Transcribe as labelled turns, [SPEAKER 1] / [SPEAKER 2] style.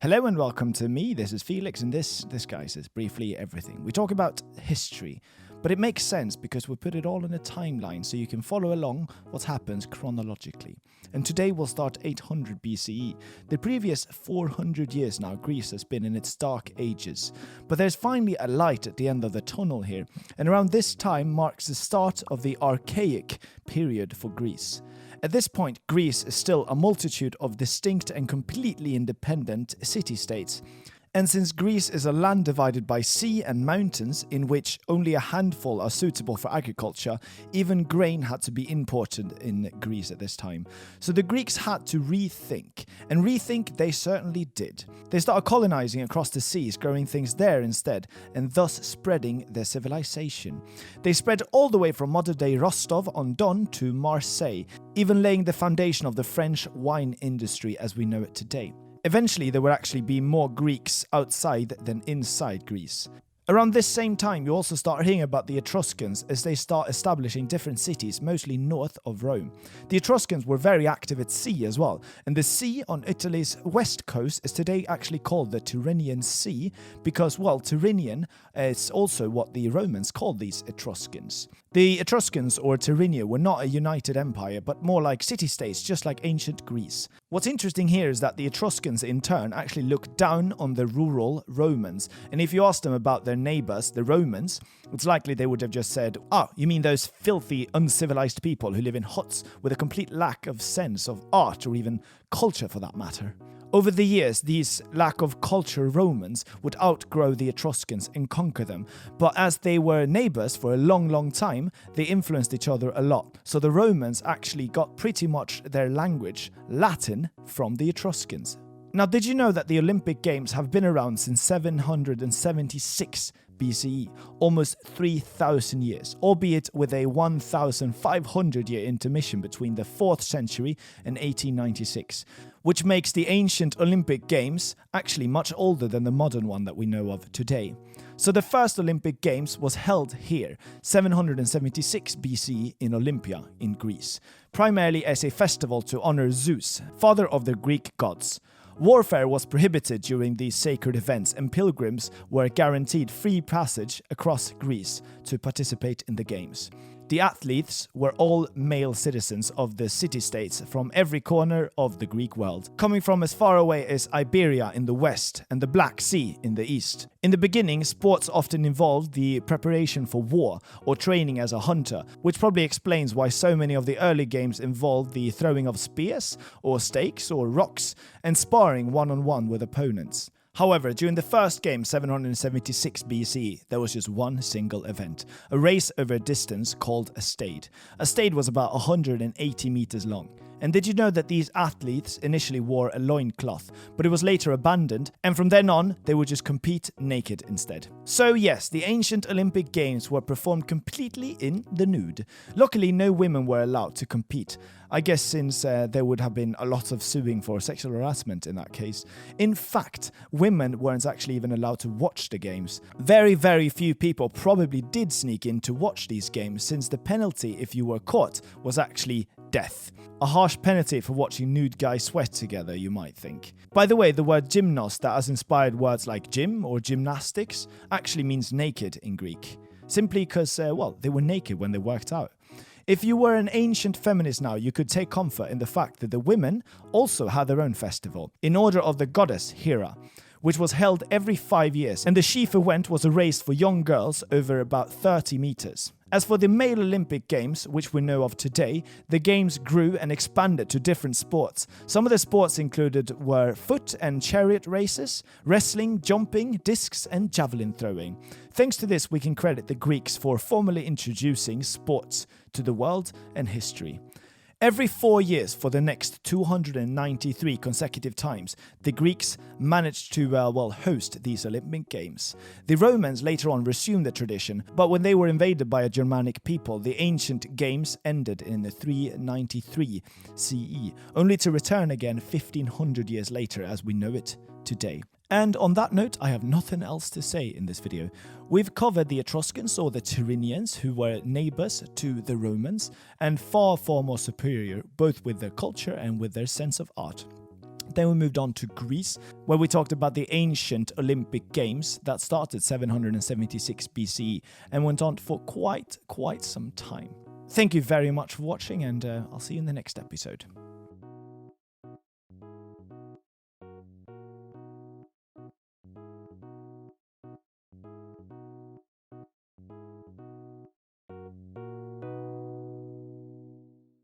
[SPEAKER 1] Hello and welcome to me. This is Felix, and this guys, is briefly everything. We talk about history, but it makes sense because we put it all in a timeline so you can follow along what happens chronologically. And today we'll start 800 BCE. The previous 400 years now, Greece has been in its dark ages. But there's finally a light at the end of the tunnel here, and around this time marks the start of the Archaic period for Greece. At this point, Greece is still a multitude of distinct and completely independent city-states. And since Greece is a land divided by sea and mountains, in which only a handful are suitable for agriculture, even grain had to be imported in Greece at this time. So the Greeks had to rethink, and rethink they certainly did. They started colonizing across the seas, growing things there instead, and thus spreading their civilization. They spread all the way from modern-day Rostov-on-Don to Marseille, even laying the foundation of the French wine industry as we know it today. Eventually, there would actually be more Greeks outside than inside Greece. Around this same time, you also start hearing about the Etruskans as they start establishing different cities, mostly north of Rome. The Etruscans were very active at sea as well, and the sea on Italy's west coast is today actually called the Tyrrhenian Sea because, well, Tyrrhenian is also what the Romans called these Etruscans. The Etruscans, or Tyrrhenia, were not a united empire, but more like city-states, just like ancient Greece. What's interesting here is that the Etruscans, in turn, actually looked down on the rural Romans, and if you ask them about their neighbours, the Romans, it's likely they would have just said, you mean those filthy, uncivilized people who live in huts with a complete lack of sense of art or even culture for that matter. Over the years, these lack of culture Romans would outgrow the Etruscans and conquer them, but as they were neighbours for a long time, they influenced each other a lot. So the Romans actually got pretty much their language, Latin, from the Etruscans. Now, did you know that the Olympic Games have been around since 776 BCE, almost 3,000 years, albeit with a 1,500-year intermission between the 4th century and 1896, which makes the ancient Olympic Games actually much older than the modern one that we know of today. So the first Olympic Games was held here, 776 BCE in Olympia in Greece, primarily as a festival to honor Zeus, father of the Greek gods. Warfare was prohibited during these sacred events, and pilgrims were guaranteed free passage across Greece to participate in the games. The athletes were all male citizens of the city-states from every corner of the Greek world, coming from as far away as Iberia in the west and the Black Sea in the east. In the beginning, sports often involved the preparation for war or training as a hunter, which probably explains why so many of the early games involved the throwing of spears or stakes or rocks and sparring one-on-one with opponents. However, during the first game, 776 BCE, there was just one single event, a race over a distance called a stade. A stade was about 180 meters long. And did you know that these athletes initially wore a loincloth, but it was later abandoned, and from then on, they would just compete naked instead. So yes, the ancient Olympic Games were performed completely in the nude. Luckily, no women were allowed to compete. I guess since there would have been a lot of suing for sexual harassment in that case. In fact, women weren't actually even allowed to watch the games. Very few people probably did sneak in to watch these games, since the penalty if you were caught was actually death. A harsh penalty for watching nude guys sweat together, you might think. By the way, the word gymnos that has inspired words like gym or gymnastics actually means naked in Greek. Simply because, they were naked when they worked out. If you were an ancient feminist now, you could take comfort in the fact that the women also had their own festival, in honor of the goddess Hera, which was held every 5 years, and the chief event was a race for young girls over about 30 meters. As for the male Olympic Games, which we know of today, the games grew and expanded to different sports. Some of the sports included were foot and chariot races, wrestling, jumping, discs, and javelin throwing. Thanks to this, we can credit the Greeks for formally introducing sports to the world and history. Every 4 years for the next 293 consecutive times, the Greeks managed to, host these Olympic Games. The Romans later on resumed the tradition, but when they were invaded by a Germanic people, the ancient games ended in 393 CE, only to return again 1500 years later as we know it today. And on that note, I have nothing else to say in this video. We've covered the Etruscans, or the Tyrrhenians, who were neighbours to the Romans, and far more superior, both with their culture and with their sense of art. Then we moved on to Greece, where we talked about the ancient Olympic Games that started 776 BCE and went on for quite some time. Thank you very much for watching, and I'll see you in the next episode.